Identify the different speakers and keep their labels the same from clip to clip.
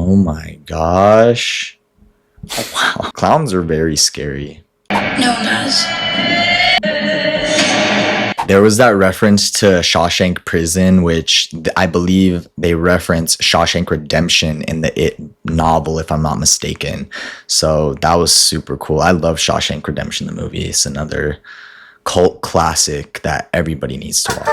Speaker 1: Oh my gosh. Wow. Clowns are very scary.
Speaker 2: No one does.
Speaker 1: There was that reference to Shawshank Prison, which I believe they reference Shawshank Redemption in the It novel, if I'm not mistaken. So that was super cool. I love Shawshank Redemption, the movie. It's another cult classic that everybody needs to watch.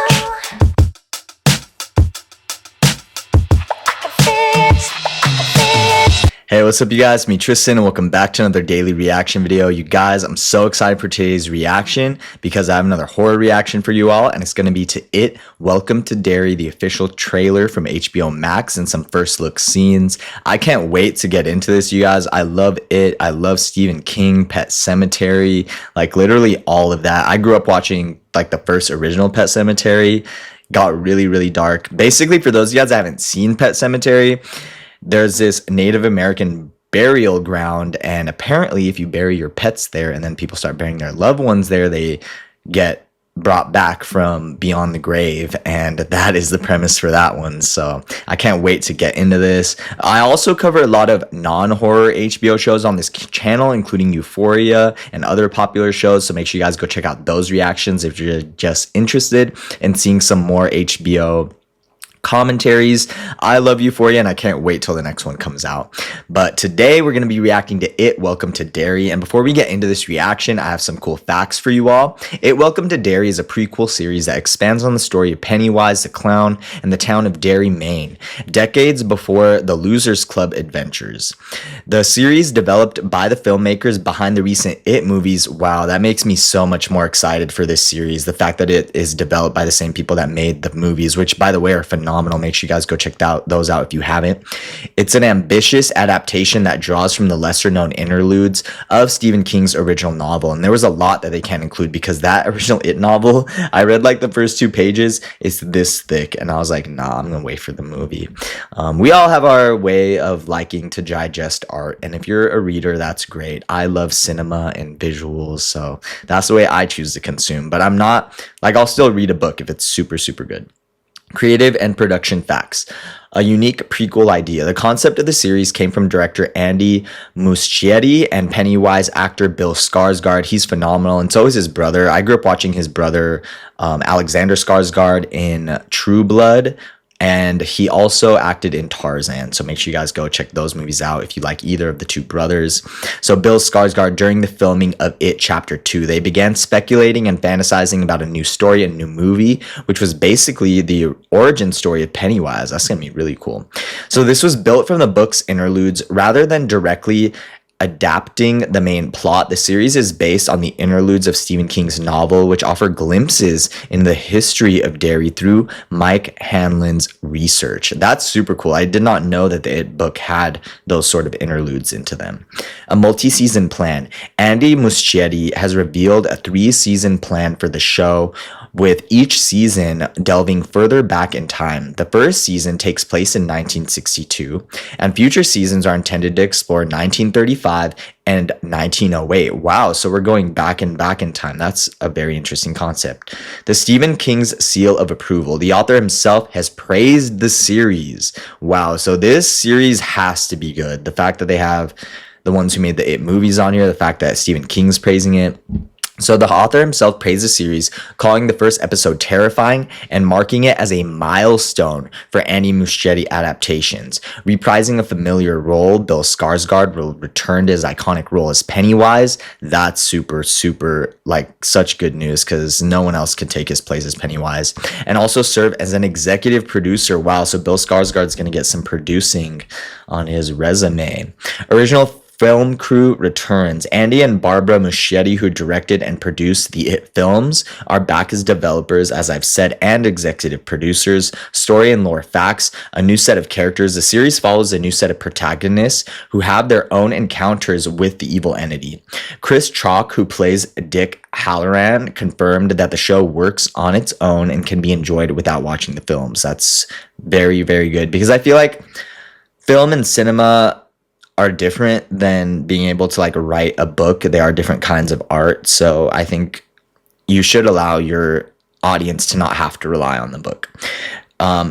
Speaker 1: Hey, what's up you guys? Me Tristan and welcome back to another daily reaction video. You guys, I'm so excited for today's reaction because I have another horror reaction for you all, and it's going to be to It, Welcome to Derry, the official trailer from HBO Max and some first look scenes. I can't wait to get into this, you guys. I love It. I love Stephen King, Pet Sematary, like literally all of that. I grew up watching like the first original Pet Sematary. Got really dark. Basically, for those of you guys that haven't seen Pet Sematary, there's this Native American burial ground, and apparently if you bury your pets there and then people start burying their loved ones there, they get brought back from beyond the grave, and that is the premise for that one. So I can't wait to get into this. I also cover a lot of non-horror HBO shows on this channel, including Euphoria and other popular shows, so make sure you guys go check out those reactions if you're just interested in seeing some more HBO commentaries. I love Euphoria and I can't wait till the next one comes out. But today we're going to be reacting to It, Welcome to Derry. And before we get into this reaction, I have some cool facts for you all. It, Welcome to Derry is a prequel series that expands on the story of Pennywise the clown and the town of Derry, Maine, decades before the Losers Club adventures. The series developed by the filmmakers behind the recent It movies. Wow, that makes me so much more excited for this series. The fact that it is developed by the same people that made the movies, which by the way are phenomenal. Make sure you guys go check those out if you haven't. It's an ambitious adaptation that draws from the lesser known interludes of Stephen King's original novel, and there was a lot that they can't include because that original It novel, I read like the first 2 pages, it's this thick, and I was like, nah, I'm gonna wait for the movie. We all have our way of liking to digest art, and if you're a reader, that's great. I love cinema and visuals, so that's the way I choose to consume. But I'm not like, I'll still read a book if it's super good. Creative and production facts. A unique prequel idea. The concept of the series came from director Andy Muschietti and Pennywise actor Bill Skarsgård. He's phenomenal, and so is his brother. I grew up watching his brother, Alexander Skarsgård, in True Blood, and he also acted in Tarzan. So make sure you guys go check those movies out if you like either of the 2 brothers. So Bill Skarsgård, during the filming of It Chapter 2, they began speculating and fantasizing about a new story, a new movie, which was basically the origin story of Pennywise. That's gonna be really cool. So this was built from the book's interludes rather than directly adapting the main plot. The series is based on the interludes of Stephen King's novel, which offer glimpses in the history of Derry through Mike Hanlon's research. That's super cool. I did not know that the It book had those sort of interludes into them. A multi-season plan. Andy Muschietti has revealed a 3-season plan for the show, with each season delving further back in time. The first season takes place in 1962, and future seasons are intended to explore 1935 and 1908. Wow, so we're going back in time. That's a very interesting concept. The Stephen King's seal of approval. The author himself has praised the series. Wow, so this series has to be good. The fact that they have the ones who made the It movies on here, the fact that Stephen King's praising it. So the author himself praised the series, calling the first episode terrifying and marking it as a milestone for Andy Muschietti adaptations. Reprising a familiar role, Bill Skarsgård will return to his iconic role as Pennywise. That's super, like, such good news because no one else can take his place as Pennywise. And also serve as an executive producer. Wow, so Bill Skarsgård's going to get some producing on his resume. Original film crew returns. Andy and Barbara Muschietti, who directed and produced the It films, are back as developers, as I've said, and executive producers. Story and lore facts. A new set of characters. The series follows a new set of protagonists who have their own encounters with the evil entity. Chris Chalk, who plays Dick Halloran, confirmed that the show works on its own and can be enjoyed without watching the films. That's very good, because I feel like film and cinema are different than being able to like write a book. They are different kinds of art. So I think you should allow your audience to not have to rely on the book.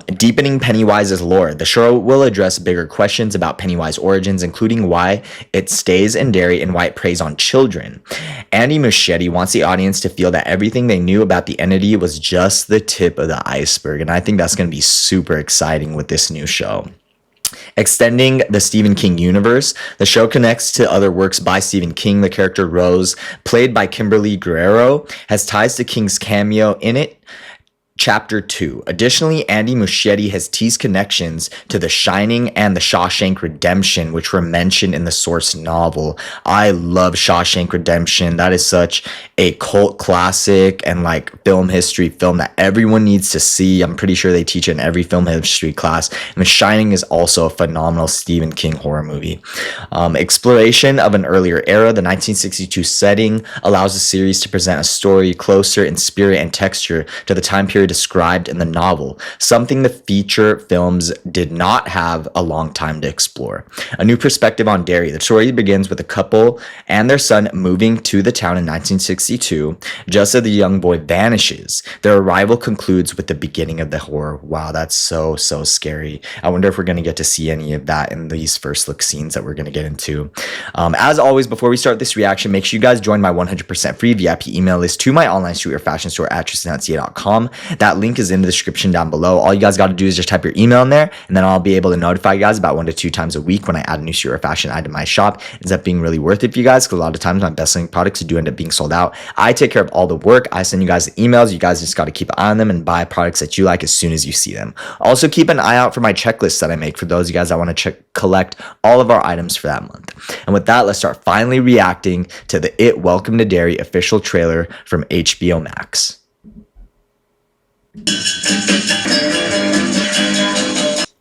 Speaker 1: Deepening Pennywise's lore. The show will address bigger questions about Pennywise origins, including why it stays in Derry and why it preys on children. Andy Muschietti wants the audience to feel that everything they knew about the entity was just the tip of the iceberg, and I think that's going to be super exciting with this new show. Extending the Stephen King universe, the show connects to other works by Stephen King. The character Rose, played by Kimberly Guerrero, has ties to King's cameo in it. Chapter 2. Additionally, Andy Muschietti has teased connections to The Shining and The Shawshank Redemption, which were mentioned in the source novel. I love Shawshank Redemption. That is such a cult classic and like film history film that everyone needs to see. I'm pretty sure they teach it in every film history class. And The Shining is also a phenomenal Stephen King horror movie. Exploration of an earlier era, the 1962 setting allows the series to present a story closer in spirit and texture to the time period described in the novel, something the feature films did not have a long time to explore. A new perspective on Derry. The story begins with a couple and their son moving to the town in 1962, just as the young boy vanishes. Their arrival concludes with the beginning of the horror. Wow, that's so scary. I wonder if we're going to get to see any of that in these first look scenes that we're going to get into. As always, before we start this reaction, make sure you guys join my 100% free VIP email list to my online streetwear fashion store at tristanatca.com. That link is in the description down below. All you guys got to do is just type your email in there, and then I'll be able to notify you guys about 1 to 2 times a week when I add a new streetwear fashion item to my shop. It ends up being really worth it for you guys, because a lot of times my best selling products do end up being sold out. I take care of all the work. I send you guys the emails. You guys just got to keep an eye on them and buy products that you like as soon as you see them. Also, keep an eye out for my checklist that I make for those of you guys that want to collect all of our items for that month. And with that, let's start finally reacting to the It Welcome to Derry official trailer from HBO Max.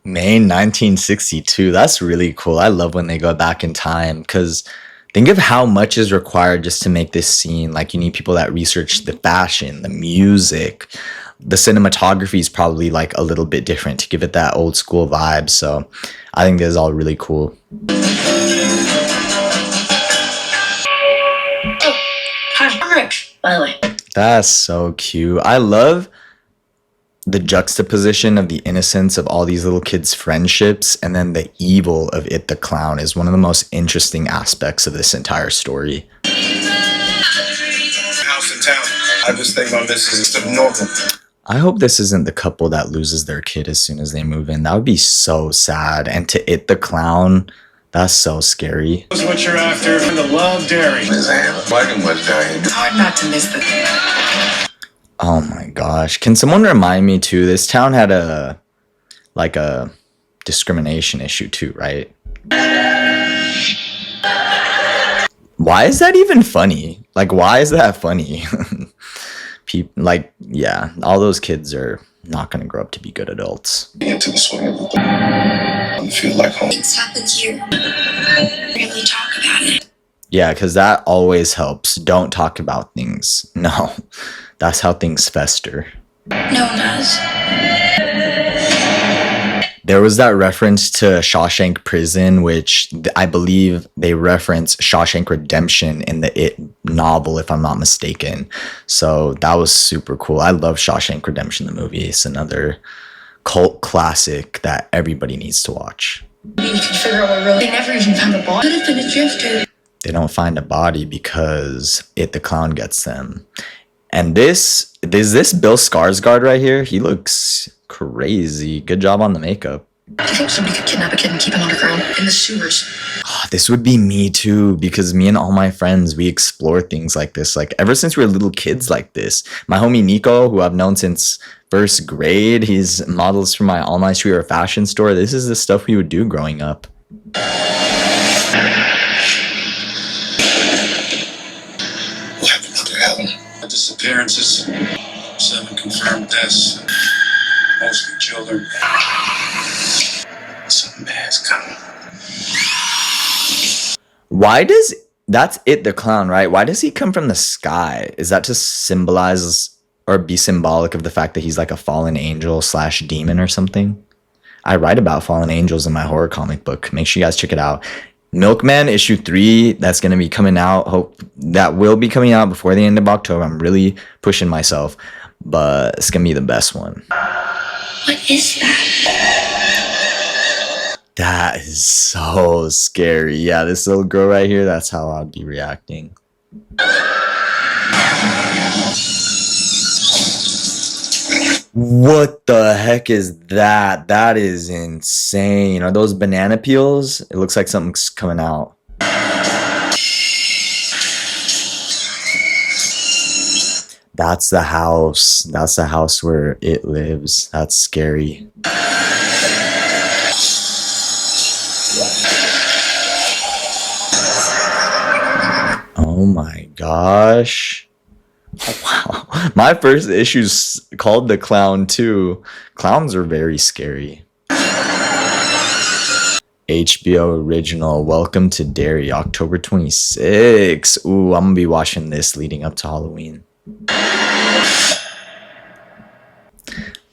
Speaker 1: Maine 1962. That's really cool. I love when they go back in time, because think of how much is required just to make this scene. Like, you need people that research the fashion, the music, the cinematography is probably like a little bit different to give it that old school vibe. So I think this is all really cool.
Speaker 2: Oh, hi, I'm Rick, by the way.
Speaker 1: That's so cute. I love the juxtaposition of the innocence of all these little kids' friendships and then the evil of It the Clown is one of the most interesting aspects of this entire story.
Speaker 3: House in town. I just think my missus is abnormal.
Speaker 1: I hope this isn't the couple that loses their kid as soon as they move in. That would be so sad. And to It the Clown, that's so scary.
Speaker 3: That's what you're after from the love Derry. Wagon was dying.
Speaker 2: It's hard not to miss the...
Speaker 1: Oh my gosh. Can someone remind me too? This town had a discrimination issue too, right? Why is that even funny? Like, why is that funny? People, like, yeah, all those kids are not going to grow up to be good adults.
Speaker 3: Into the swing of the I feel like home.
Speaker 2: Things happen here. Really talk about it.
Speaker 1: Yeah, because that always helps. Don't talk about things. No. That's how things fester.
Speaker 2: No one does.
Speaker 1: There was that reference to Shawshank Prison, which I believe they reference Shawshank Redemption in the It novel, if I'm not mistaken. So that was super cool. I love Shawshank Redemption, the movie. It's another cult classic that everybody needs to watch.
Speaker 2: Maybe we can figure out what really... They never even found a body. Could have been a drifter.
Speaker 1: They don't find a body because It the Clown gets them. And is this Bill Skarsgård right here? He looks crazy. Good job on the makeup.
Speaker 2: Do you think somebody could kidnap a kid and keep him underground in the sewers?
Speaker 1: Oh, this would be me too, because me and all my friends, we explore things like this. Like, ever since we were little kids like this. My homie Nico, who I've known since first grade, he's models for my online streetwear fashion store. This is the stuff we would do growing up.
Speaker 3: Disappearances, 7 confirmed deaths, mostly children. Something bad's coming.
Speaker 1: Why does... That's It the Clown, right? Why does he come from the sky? Is that to symbolize or be symbolic of the fact that he's like a fallen angel / demon or something? I write about fallen angels in my horror comic book. Make sure you guys check it out. Milkman issue 3, that's going to be coming out. That will be coming out before the end of October. I'm really pushing myself, but it's going to be the best one.
Speaker 2: What is that?
Speaker 1: That is so scary. Yeah, this little girl right here, that's how I'd be reacting. What the heck is that? That is insane. Are those banana peels? It looks like something's coming out. That's the house. That's the house where it lives. That's scary. Oh my gosh. Wow. My first issue's called The Clown too. Clowns are very scary. HBO original. Welcome to Derry, October 26th. Ooh, I'm gonna be watching this leading up to Halloween.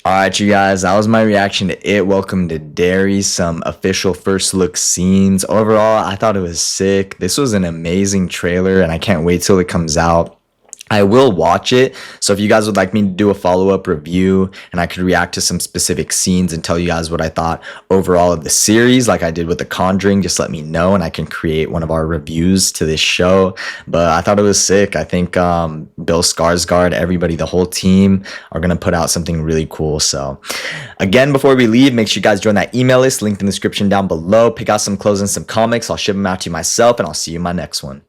Speaker 1: Alright, you guys, that was my reaction to It. Welcome to Derry. Some official first look scenes. Overall, I thought it was sick. This was an amazing trailer, and I can't wait till it comes out. I will watch it, so if you guys would like me to do a follow-up review and I could react to some specific scenes and tell you guys what I thought overall of the series like I did with The Conjuring, just let me know and I can create one of our reviews to this show. But I thought it was sick. I think Bill Skarsgård, everybody, the whole team are going to put out something really cool. So again, before we leave, make sure you guys join that email list linked in the description down below. Pick out some clothes and some comics. I'll ship them out to you myself, and I'll see you in my next one.